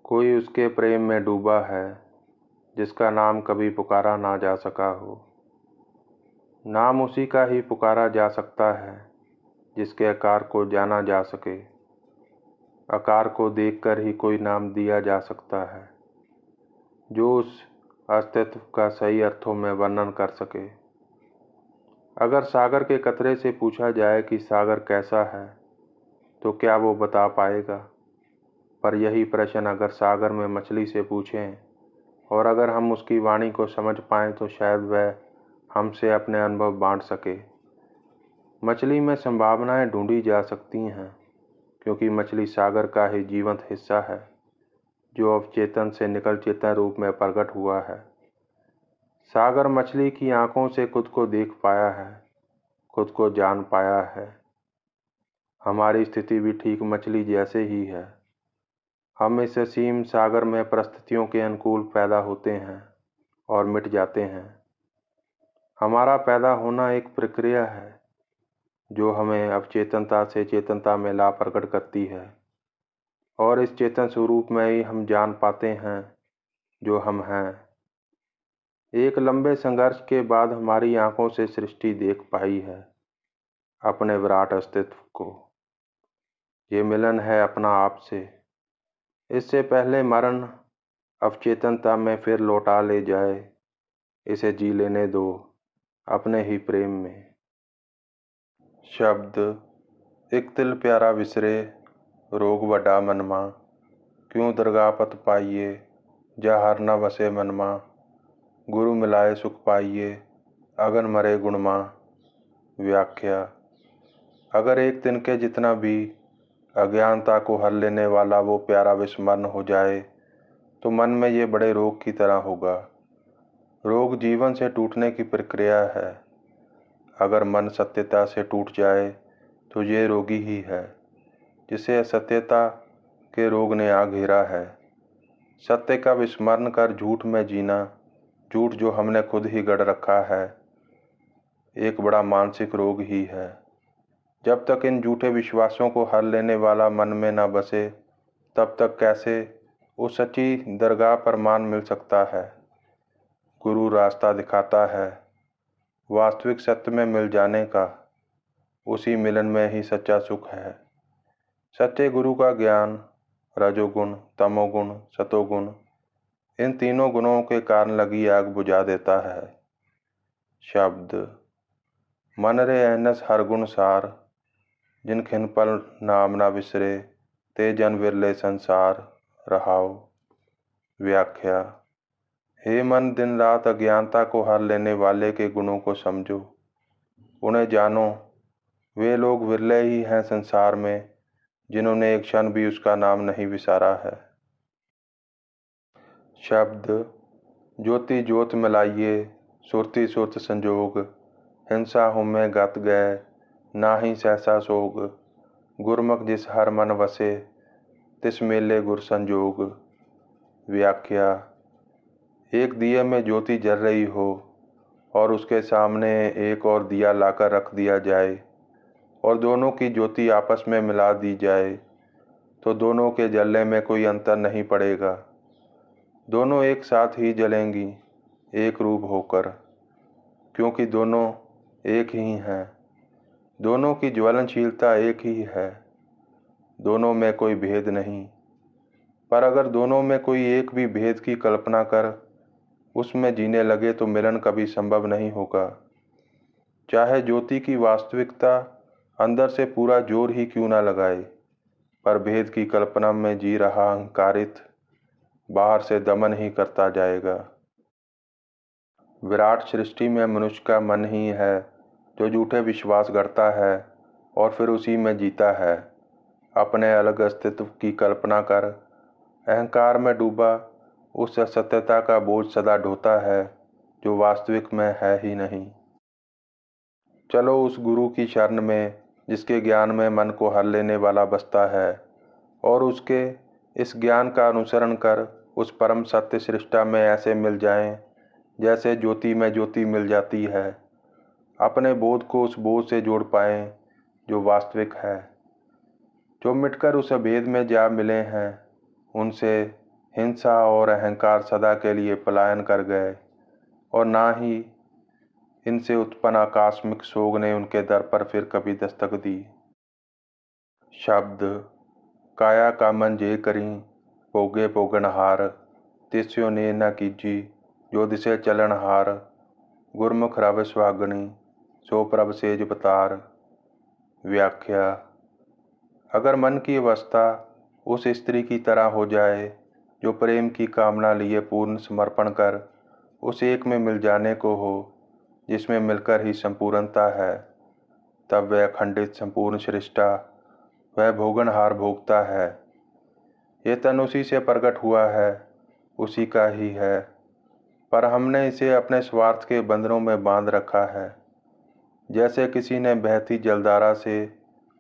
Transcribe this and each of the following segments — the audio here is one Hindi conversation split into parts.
कोई उसके प्रेम में डूबा है जिसका नाम कभी पुकारा ना जा सका हो। नाम उसी का ही पुकारा जा सकता है जिसके आकार को जाना जा सके। आकार को देखकर ही कोई नाम दिया जा सकता है जो उस अस्तित्व का सही अर्थों में वर्णन कर सके। अगर सागर के कतरे से पूछा जाए कि सागर कैसा है तो क्या वो बता पाएगा। पर यही प्रश्न अगर सागर में मछली से पूछें और अगर हम उसकी वाणी को समझ पाएं तो शायद वह हमसे अपने अनुभव बांट सके। मछली में संभावनाएं ढूंढी जा सकती हैं क्योंकि मछली सागर का ही जीवंत हिस्सा है जो अवचेतन से निकल चेतन रूप में प्रकट हुआ है। सागर मछली की आंखों से खुद को देख पाया है, खुद को जान पाया है। हमारी स्थिति भी ठीक मछली जैसे ही है। हम इस असीम सागर में परिस्थितियों के अनुकूल पैदा होते हैं और मिट जाते हैं। हमारा पैदा होना एक प्रक्रिया है जो हमें अवचेतनता से चेतनता में ला प्रकट करती है और इस चेतन स्वरूप में ही हम जान पाते हैं जो हम हैं। एक लंबे संघर्ष के बाद हमारी आंखों से सृष्टि देख पाई है अपने विराट अस्तित्व को। ये मिलन है अपना आप से। इससे पहले मरण अवचेतनता में फिर लौटा ले जाए, इसे जी लेने दो अपने ही प्रेम में। शब्द एक तिल प्यारा विसरे रोग वड्डा मनमा, क्यों दरगाह पत पाइए जहार न वसे मनमा, गुरु मिलाए सुख पाइए अगन मरे गुणमा। व्याख्या। अगर एक तिनके जितना भी अज्ञानता को हर लेने वाला वो प्यारा विस्मरण हो जाए तो मन में ये बड़े रोग की तरह होगा। रोग जीवन से टूटने की प्रक्रिया है। अगर मन सत्यता से टूट जाए तो ये रोगी ही है जिसे असत्यता के रोग ने आ घेरा है। सत्य का विस्मरण कर झूठ में जीना, झूठ जो हमने खुद ही गढ़ रखा है, एक बड़ा मानसिक रोग ही है। जब तक इन झूठे विश्वासों को हर लेने वाला मन में न बसे तब तक कैसे उस सच्ची दरगाह पर मान मिल सकता है। गुरु रास्ता दिखाता है वास्तविक सत्य में मिल जाने का। उसी मिलन में ही सच्चा सुख है। सच्चे गुरु का ज्ञान रजोगुण, तमोगुण, सतोगुण, इन तीनों गुणों के कारण लगी आग बुझा देता है। शब्द मन रे एनस हर गुण सार, जिन खिन पल नाम ना विसरे ते जन विरले संसार रहाओ। व्याख्या। हे मन, दिन रात अज्ञानता को हर लेने वाले के गुणों को समझो, उन्हें जानो। वे लोग विरले ही हैं संसार में जिन्होंने एक क्षण भी उसका नाम नहीं विसारा है। शब्द ज्योति ज्योत मिलाइए सुरति सुरत संजोग, हिंसा हो में गत गए नाही सहसा सोग, गुरमुख जिस हर मन वसे तिस मेले गुर संजोग। व्याख्या। एक दिए में ज्योति जल रही हो और उसके सामने एक और दिया लाकर रख दिया जाए और दोनों की ज्योति आपस में मिला दी जाए तो दोनों के जलने में कोई अंतर नहीं पड़ेगा। दोनों एक साथ ही जलेंगी एक रूप होकर, क्योंकि दोनों एक ही हैं। दोनों की ज्वलनशीलता एक ही है। दोनों में कोई भेद नहीं। पर अगर दोनों में कोई एक भी भेद की कल्पना कर उसमें जीने लगे तो मिलन कभी संभव नहीं होगा। चाहे ज्योति की वास्तविकता अंदर से पूरा जोर ही क्यों ना लगाए, पर भेद की कल्पना में जी रहा अहंकारित बाहर से दमन ही करता जाएगा। विराट सृष्टि में मनुष्य का मन ही है जो झूठे विश्वास गढ़ता है और फिर उसी में जीता है। अपने अलग अस्तित्व की कल्पना कर अहंकार में डूबा उस असत्यता का बोझ सदा ढोता है जो वास्तविक में है ही नहीं। चलो उस गुरु की शरण में जिसके ज्ञान में मन को हर लेने वाला बसता है और उसके इस ज्ञान का अनुसरण कर उस परम सत्य सृष्टा में ऐसे मिल जाएं जैसे ज्योति में ज्योति मिल जाती है। अपने बोध को उस बोध से जोड़ पाएं जो वास्तविक है। जो मिटकर उस अभेद में जा मिले हैं उनसे हिंसा और अहंकार सदा के लिए पलायन कर गए और ना ही इनसे उत्पन्न आकस्मिक शोक ने उनके दर पर फिर कभी दस्तक दी। शब्द काया का मन जे करी पोगे पोगनहार, तिस्यो ने न कीजी जो दिसे चलनहार, गुरमुख रव सुहागणी सो प्रभ सेज बतार। व्याख्या। अगर मन की अवस्था उस स्त्री की तरह हो जाए जो प्रेम की कामना लिए पूर्ण समर्पण कर उस एक में मिल जाने को हो जिसमें मिलकर ही संपूर्णता है, तब वह अखंडित संपूर्ण सृष्टा, वह भोगनहार भोगता है। ये तन उसी से प्रकट हुआ है, उसी का ही है, पर हमने इसे अपने स्वार्थ के बंधनों में बांध रखा है। जैसे किसी ने बहती जलधारा से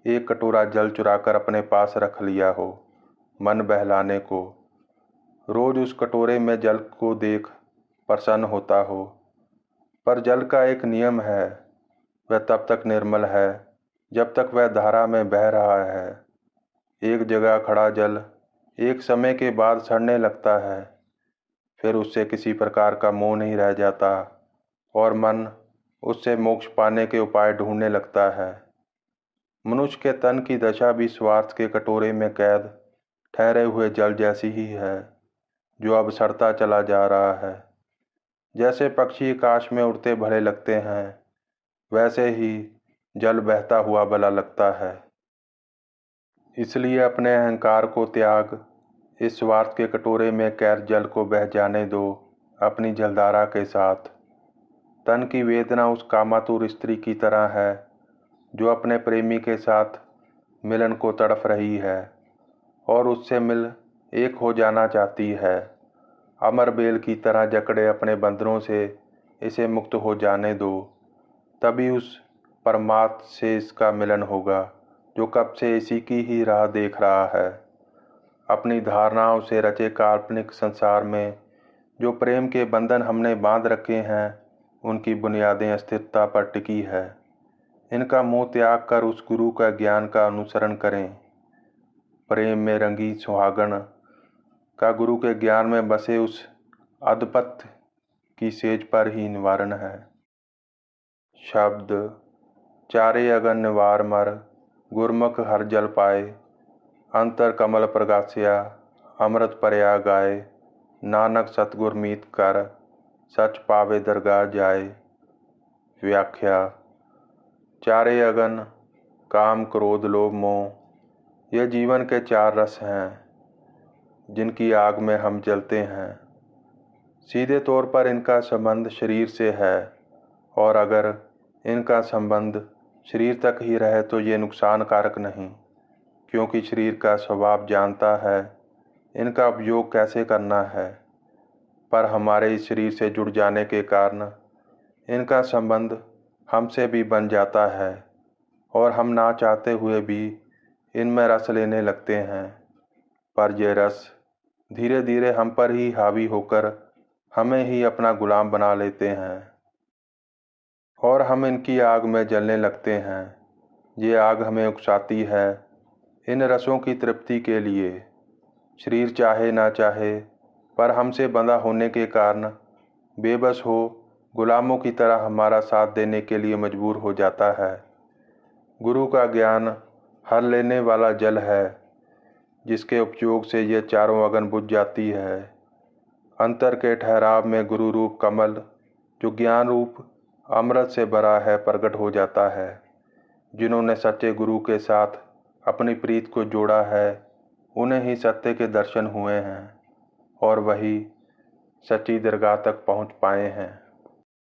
एक कटोरा जल चुराकर अपने पास रख लिया हो मन बहलाने को, रोज उस कटोरे में जल को देख प्रसन्न होता हो, पर जल का एक नियम है, वह तब तक निर्मल है जब तक वह धारा में बह रहा है। एक जगह खड़ा जल एक समय के बाद सड़ने लगता है, फिर उससे किसी प्रकार का मोह नहीं रह जाता और मन उससे मोक्ष पाने के उपाय ढूंढने लगता है। मनुष्य के तन की दशा भी स्वार्थ के कटोरे में कैद ठहरे हुए जल जैसी ही है, जो अब सड़ता चला जा रहा है। जैसे पक्षी आकाश में उड़ते भले लगते हैं, वैसे ही जल बहता हुआ भला लगता है। इसलिए अपने अहंकार को त्याग, इस स्वार्थ के कटोरे में कैद जल को बह जाने दो अपनी जलधारा के साथ। तन की वेदना उस कामातुर स्त्री की तरह है जो अपने प्रेमी के साथ मिलन को तड़फ रही है और उससे मिल एक हो जाना चाहती है। अमर बेल की तरह जकड़े अपने बंधनों से इसे मुक्त हो जाने दो, तभी उस परमात्मा से इसका मिलन होगा जो कब से इसी की ही राह देख रहा है। अपनी धारणाओं से रचे काल्पनिक संसार में जो प्रेम के बंधन हमने बांध रखे हैं, उनकी बुनियादें अस्थिरता पर टिकी है। इनका मोह त्याग कर उस गुरु का ज्ञान का अनुसरण करें। प्रेम में रंगी सुहागण का गुरु के ज्ञान में बसे उस अधपत की सेज पर ही निवारण है। शब्द चारे अगन निवार मर, गुरमुख हर जल पाए, अंतर कमल प्रगास्या अमृत परया गाए, नानक सतगुर मीत कर सच पावे दरगाह जाए। व्याख्या। चारे अगन काम क्रोध लोभ मोह ये जीवन के चार रस हैं जिनकी आग में हम जलते हैं। सीधे तौर पर इनका संबंध शरीर से है और अगर इनका संबंध शरीर तक ही रहे तो ये नुकसान कारक नहीं, क्योंकि शरीर का स्वभाव जानता है इनका उपयोग कैसे करना है। पर हमारे इस शरीर से जुड़ जाने के कारण इनका संबंध हमसे भी बन जाता है और हम ना चाहते हुए भी इनमें रस लेने लगते हैं। पर यह रस धीरे धीरे हम पर ही हावी होकर हमें ही अपना गुलाम बना लेते हैं और हम इनकी आग में जलने लगते हैं। ये आग हमें उकसाती है इन रसों की तृप्ति के लिए। शरीर चाहे ना चाहे पर हमसे बंधा होने के कारण बेबस हो गुलामों की तरह हमारा साथ देने के लिए मजबूर हो जाता है। गुरु का ज्ञान हर लेने वाला जल है जिसके उपयोग से ये चारों अगन बुझ जाती है। अंतर के ठहराव में गुरु रूप कमल जो ज्ञान रूप अमृत से भरा है प्रकट हो जाता है। जिन्होंने सच्चे गुरु के साथ अपनी प्रीत को जोड़ा है उन्हें ही सत्य के दर्शन हुए हैं और वही सच्ची दरगाह तक पहुंच पाए हैं।